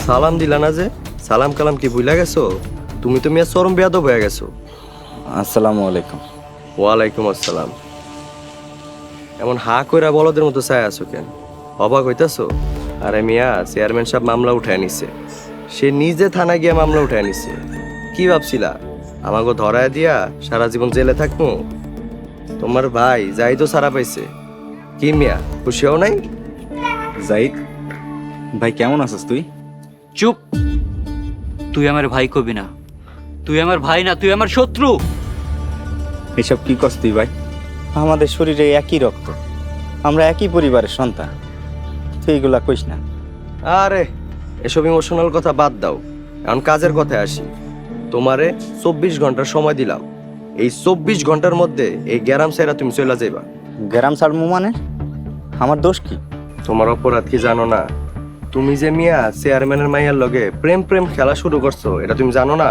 সালাম দিলা না যে? সালাম কালাম কি ভুলে গেছো? তুমি তো মিয়া চরম বেয়াদব হয়ে গেছো। আসসালামু আলাইকুম। ওয়ালাইকুম আসসালাম। এমন হা কইরা বলদের মতো চাই আছো কেন? অবাক হইতাছো? আরে মিয়া, চেয়ারম্যান সাহেব মামলা উঠায় নিছে। সে নিজে থানায় গিয়ে মামলা উঠায় নিছে। কি ভাবছিলা আমাকে ধরায় দিয়া সারা জীবন জেলে থাকবো? তোমার ভাই যাই তো সারা পাইছে। কি মিয়া, খুশি হও নাই? জাহিদ ভাই, কেমন আছিস তুই? চুপ! তুই আমার ভাই কবি না, তুই আমার ভাই না, তুই আমার শত্রু। এসব কি করছ তুই ভাই? আমাদের শরীরে একই রক্ত, আমরা একই পরিবারের সন্তান। তুই এগুলা কইস না। আরে এসব ইমোশনাল কথা বাদ দাও, এখন কাজের কথায় আসি। তোমারে 24 ঘন্টার সময় দিলাম। এই 24 ঘন্টার মধ্যে এই গ্যারাম সাইরা তুমি চলে যাইবা। গ্রাম ছাড়মু মানে? আমার দোষ কি? তোমার অপরাধ কি জানো না? তুমি যে মিয়া চেয়ারম্যানের মাইয়ার লগে প্রেম প্রেম খেলা শুরু করছো, এটা তুমি জানো না?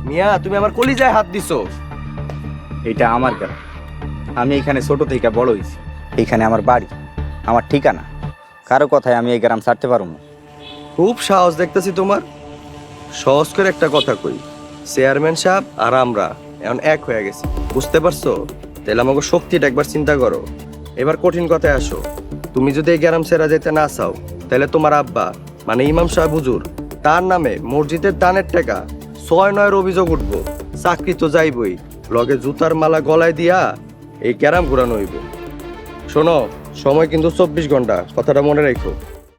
মিয়া, তুমি আমার কলিজায় হাত দিছো। এটা আমার গ্রাম। আমি এখানে ছোট থেকে বড় হয়েছি। এইখানে আমার বাড়ি, আমার ঠিকানা। কারো কথায় আমি এই গ্রাম ছাড়তে পারবো না। খুব সাহস দেখতেছি তোমার। সহজ করে একটা কথা কই, চেয়ারম্যান সাহেব আর আমরা এখন এক হয়ে গেছি, বুঝতে পারছো? তাহলে আমাকে শক্তিটা একবার চিন্তা করো। এবার কঠিন কথায় আসো। তুমি যদি এই গ্রাম ছেড়া যেতে না চাও, তাহলে তোমার আব্বা মানে ইমাম সাহেব হুজুর, তার নামে মসজিদের দানের টাকা 6-9 অভিযোগ উঠবো। চাকরি তো যাইবই, লগে জুতার মালা গলায় দিয়া এই গ্রাম ঘুরানো হইব। শোনো, সময় কিন্তু 24 ঘন্টা, কথাটা মনে রাখো।